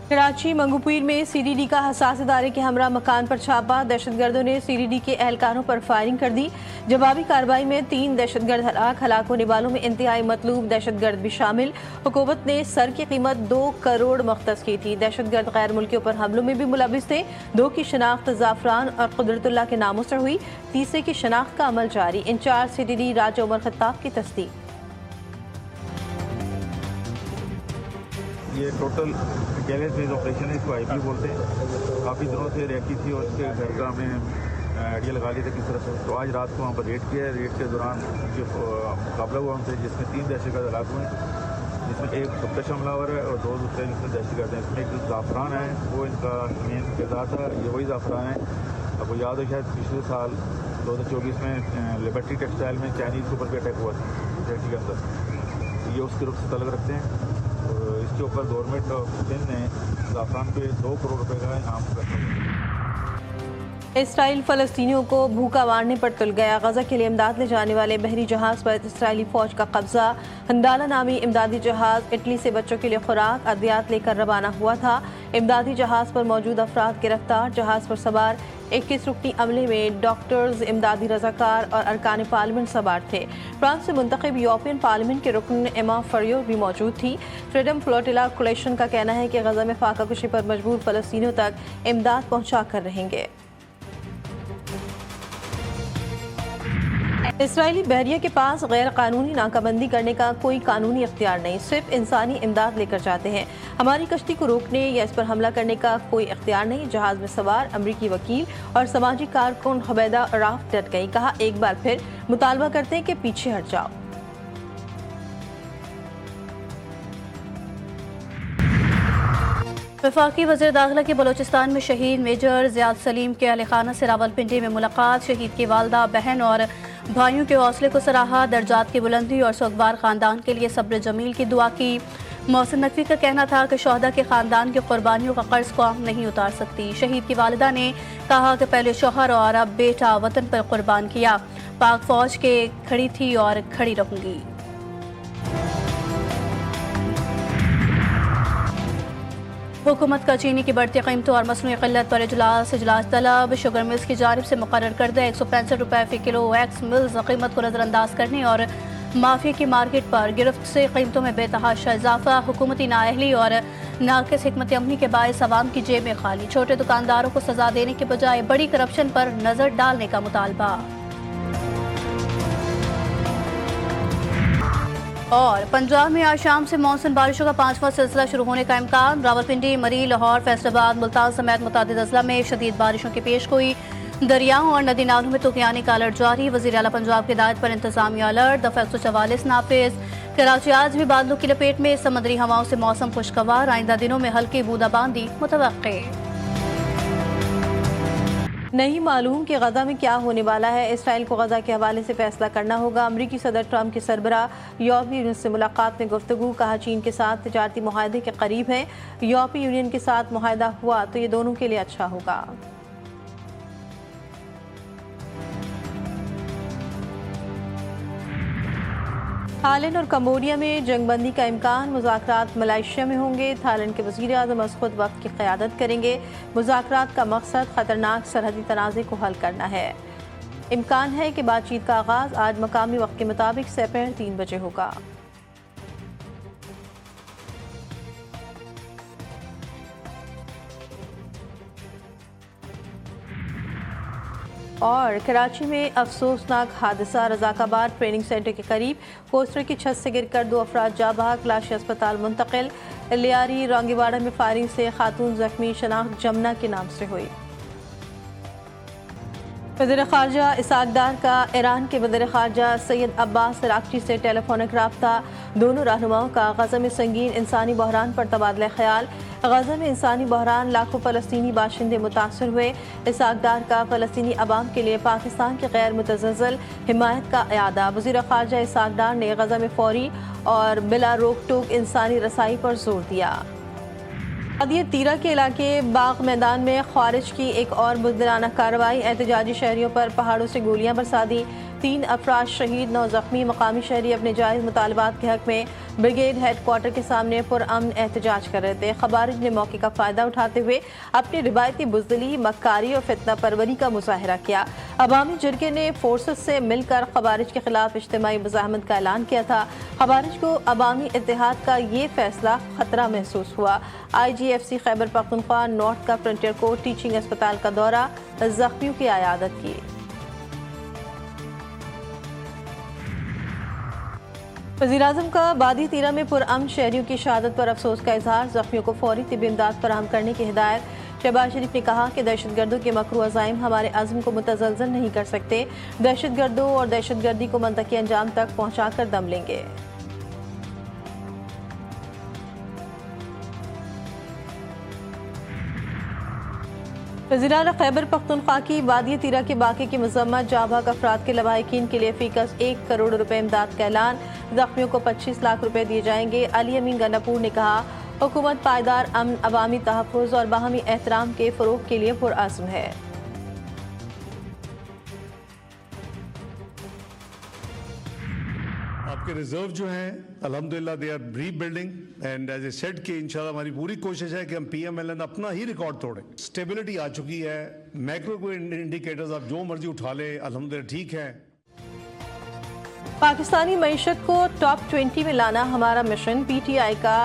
कराची मंगूपीर में सीडीडी का हसास इदारे के हमरा मकान पर छापा। दहशतगर्दों ने सीडीडी के एहलकारों पर फायरिंग कर दी। जवाबी कार्रवाई में 3 दहशतगर्द हलाक होने वालों में इंतहाई मतलूब दहशतगर्द भी शामिल। हुकूमत ने सर की कीमत 2 करोड़ मुख्तस की थी। दहशतगर्द गैर मुल्कियों पर हमलों में भी मुलविस थे। 2 की शनाख्त जाफरान और कुदरतुल्लाह के नामों से हुई। तीसरे की शनाख्त का अमल जारी। इंचार्ज सीडीडी राजा उमर खत्ताब की तस्दीक। ये टोटल गैलेज बेस्ड ऑपरेशन है, इसको आईपी बोलते हैं। काफ़ी दिनों से रहती थी और उसके घर का हमने आइडिया लगा लिया था किस तरह से। तो आज रात को वहाँ पर रेड किया है। रेड के दौरान जो मुकाबला हुआ हमसे, जिसमें 3 दहशतगर्द हलाक हुए, जिसमें एक खुदकश हमलावर है और 2 दूसरे जिसमें दहशतगर्द हैं। इसमें एक जो जाफरान है वो इनका मेन किरदार था। ये वही जाफरान है। आपको याद है शायद पिछले साल 2024 में लिबर्टी टेक्सटाइल में चाइनीज़ के ऊपर भी अटैक हुआ था फैक्ट्री के अंदर। ये उसके रुख से तलब रखते हैं। इसके ऊपर गवर्नमेंट ऑफ सिंध ने जाफरान पे 2 करोड़ रुपए का इनाम रखा। इसराइल फलस्तीनियों को भूखा मारने पर तुल गया। गजा के लिए इमदाद ले जाने वाले बहरी जहाज पर इसराइली फौज का कब्जा। हंदाला नामी इमदादी जहाज इटली से बच्चों के लिए खुराक अद्वियात लेकर रवाना हुआ था। इमदादी जहाज पर मौजूद अफराद गिरफ्तार। जहाज पर सवार 21 रुकनी अमले में डॉक्टर्स, इमदादी रजाकार और अरकान पार्लियामेंट सवार थे। फ्रांस से मुंतखब यूरोपियन पार्लियामेंट के रुकन एमा फरियो भी मौजूद थी। फ्रीडम फ्लोटिला कोलेशन का कहना है कि गजा में फाका कुशी पर मजबूर फलस्तीनियों तक इमदाद पहुँचा कर रहेंगे। इसराइली बहरिया के पास गैर कानूनी नाकाबंदी करने का कोई कानूनी इख्तियार नहीं, सिर्फ इंसानी इमदाद लेकर जाते हैं। हमारी कश्ती को रोकने या इस पर हमला करने का कोई इख्तियार नहीं। जहाज में सवार अमरीकी वकील और समाजी कारकुन हबैदा राफ डट गई। कहा, एक बार फिर मुतालबा करते हैं कि पीछे हट जाओ। वफाकी वज़ीर दाखिला की बलोचिस्तान में शहीद मेजर ज़ियाद सलीम के अहल खाना से रावलपिंडी में मुलाकात। शहीद की वालदा, बहन और भाइयों के हौसले को सराहा। दर्जात की बुलंदी और सुगवार ख़ानदान के लिए सब्र जमील की दुआ की। मोहसिन नकवी का कहना था कि शोहदा के ख़ानदान की कुर्बानियों का कर्ज कौम नहीं उतार सकती। शहीद की वालिदा ने कहा कि पहले शौहर और अब बेटा वतन पर कुर्बान किया। पाक फ़ौज के खड़ी थी और खड़ी रहूँगी। हुकूमत का चीनी की बढ़ती कीमतों और मसनूई क़िल्लत पर इजलास तलब। शुगर मिल्स की जानिब से मुकर्रर करदा 165 रुपये फ़ी किलो एक्स मिल्स कीमत को नज़रअंदाज करने और माफिया की मार्केट पर गिरफ्त से कीमतों में बेतहाशा इजाफा। हुकूमती नाअहली और नाक़िस हिकमत अमली के बायस अवाम की जेबें खाली। छोटे दुकानदारों को सजा देने के बजाय बड़ी करप्शन पर नज़र डालने का मुतालबा। और पंजाब में आज शाम से मॉनसून बारिशों का 5वां सिलसिला शुरू होने का इम्कान। रावलपिंडी, मरी, लाहौर, फैसलाबाद, मुल्तान समेत मुतादिद अजला में शदीद बारिशों की पेशगोई। दरियाओं और नदी नालों में तूफ़ानी का अलर्ट जारी। वज़ीर आला पंजाब की हिदायत पर इंतजामिया अलर्ट। दफ़ा 144 नाफिज। कराची आज भी बादलों की लपेट में। समुद्री हवाओं से मौसम खुशगवार। आइंदा दिनों में हल्की बूंदाबांदी मुतवक्के। नहीं मालूम कि गजा में क्या होने वाला है। इसराइल को गजा के हवाले से फैसला करना होगा। अमरीकी सदर ट्रंप के सरबराह यूरोपीय यूनियन से मुलाकात में गुफ्तगू। कहा, चीन के साथ तिजारती मुआहदे के करीब है। यूरोपीय यूनियन के साथ मुआहदा हुआ तो ये दोनों के लिए अच्छा होगा। थाईलैंड और कंबोडिया में जंगबंदी का इम्कान। मुज़ाकरात मलेशिया में होंगे। थाईलैंड के वज़ीर आज़म खुद वक्त की क़यादत करेंगे। मुज़ाकरात का मकसद ख़तरनाक सरहदी तनाज़े को हल करना है। इम्कान है कि बातचीत का आगाज़ आज मकामी वक्त के मुताबिक दोपहर 3 बजे होगा। और कराची में अफसोसनाक हादसा। रज़ाकाबाद ट्रेनिंग सेंटर के करीब पोस्टर की छत से गिरकर 2 अफराद जाँ बहक। लाशें अस्पताल मुंतकिल। लियारी रोंगीवाड़ा में फायरिंग से खातून जख्मी। शनाख्त जमुना के नाम से हुई। वज़ीर ख़ारजा इसहाक़ डार का ईरान के वज़ीर ख़ारजा सैयद अब्बास अराग़ची से टेलीफोनिक रब्ता। दोनों रहनुमाओं का गज़ा में संगीन इंसानी बहरान पर तबादला ख्याल। गज़ा में इंसानी बहरान, लाखों फ़लस्तीनी बाशिंदे मुतासर हुए। इसहाक़ डार का फ़लस्तीनी अवाम के लिए पाकिस्तान की गैर मुतज़्ज़ल हिमायत का इयादा। वज़ीर ख़ारजा इसहाक़ डार ने गज़ा में फ़ौरी और बिला रोक टोक इंसानी रसाई पर जोर दिया। वादी तीरा के इलाके बाग मैदान में ख़ारिज की एक और बुज़दिलाना कार्रवाई। एहतजाजी शहरियों पर पहाड़ों से गोलियां बरसा दी। 3 अफराद शहीद, 9 जख्मी। मकामी शहरी अपने जायज़ मुतालबात के हक में ब्रिगेड हेडक्वार्टर के सामने पुरअमन एहतजाज कर रहे थे। खवारिज ने मौके का फ़ायदा उठाते हुए अपनी रिवायती बुज़दिली, मक्कारी और फितना परवरी का मुजाहरा किया। अवामी जरगे ने फोर्सेस से मिलकर खवारिज के खिलाफ इज्तिमाई मुज़ाहमत का ऐलान किया था। खवारिज को अवामी इत्तेहाद का ये फैसला खतरा महसूस हुआ। IGFC खैबर पख्तूनख्वा नॉर्थ का फ्रंटियर कोर्ट टीचिंग अस्पताल का दौरा, जख्मियों की अयादत की। वज़ीर-ए-आज़म का बादी तीरा में पुरअमन शहरियों की शहादत पर अफसोस का इजहार, जख्मियों को फौरी तिब्बी इमदाद फराहम करने की हिदायत। शहबाज शरीफ ने कहा कि दहशतगर्दों के मकरू अज़ाइम हमारे अज़्म को मुतज़लज़ल नहीं कर सकते। दहशतगर्दों और दहशतगर्दी को मंतकी अंजाम तक पहुँचा कर दम लेंगे। वज़ीर-ए-आला खैबर पख्तूनख्वा की वादी तीरा के वाक़े की मज़म्मत, जाबाक अफराद के लवाहिकीन के लिए फ़ीकस 1 करोड़ रुपए इमदाद का ऐलान। ज़ख्मियों को 25 लाख रुपए दिए जाएंगे। अली अमीन गन्नापुर ने कहा, हुकूमत पायदार अमन, अवामी तहफ़्फ़ुज़ और बाहमी एहतराम के फ़रोग़ के लिए पुरअज़्म है। आपके रिजर्व जो हैं अल्हम्दुलिल्लाह they are rebuilding and as I said कि इंशाल्लाह हमारी पूरी कोशिश है कि हम PMLN अपना ही रिकॉर्ड तोड़ें। स्टेबिलिटी आ चुकी है, मैक्रो को इंडिकेटर्स आप जो मर्जी उठा लें अल्हम्दुलिल्लाह ठीक है। पाकिस्तानी मईशत को टॉप 20 में लाना हमारा मिशन। PTI का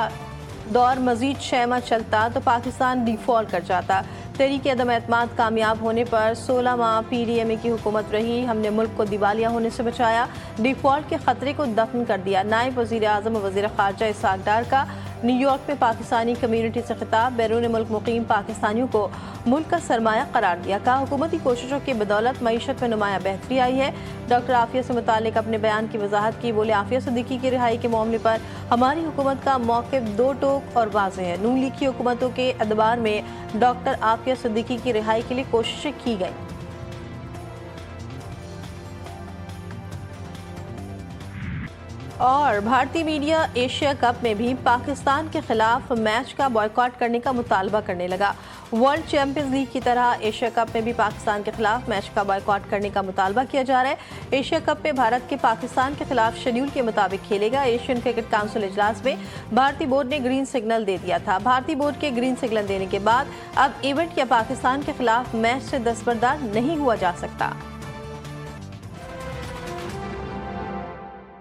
दौर मजीद 6 माह चलता तो पाकिस्तान डिफॉल्ट कर जाता। तहरीक अदम एतमाद कामयाब होने पर 16 माह PDMA की हुकूमत रही। हमने मुल्क को दिवालिया होने से बचाया, डिफॉल्ट के खतरे को दफन कर दिया। नायब वज़ीर-ए-आज़म और वज़ीर ख़ारजा इसहाक़ डार का न्यूयॉर्क में पाकिस्तानी कम्यूनिटी से खिताब। बैरून मुल्क मुकीम पाकिस्तानियों को मुल्क का सरमाया करार दिया। कहा, हुकूमती कोशिशों की बदौलत मईशत में नुमाया बेहतरी आई है। डॉक्टर आफिया से मुतालिक अपने बयान की वजाहत की। बोले, आफिया सिद्दीकी की रिहाई के मामले पर हमारी हुकूमत का मौक़िफ़ दो टोक और वाज़ेह है। नून लीग की हुकूमतों के अदबार में डॉक्टर आफिया सिद्दीकी की रिहाई के लिए कोशिशें की गई। और भारतीय मीडिया एशिया कप में भी पाकिस्तान के खिलाफ मैच का बॉयकॉट करने का मुतालबा करने लगा। वर्ल्ड चैंपियंस लीग की तरह एशिया कप में भी पाकिस्तान के खिलाफ मैच का बॉयकॉट करने का मुतालबा किया जा रहा है। एशिया कप में भारत के पाकिस्तान के खिलाफ शेड्यूल के मुताबिक खेलेगा। एशियन क्रिकेट काउंसिल इजलास में भारतीय बोर्ड ने ग्रीन सिग्नल दे दिया था। भारतीय बोर्ड के ग्रीन सिग्नल देने के बाद अब इवेंट या पाकिस्तान के खिलाफ मैच से दस्तबरदार नहीं हुआ जा सकता।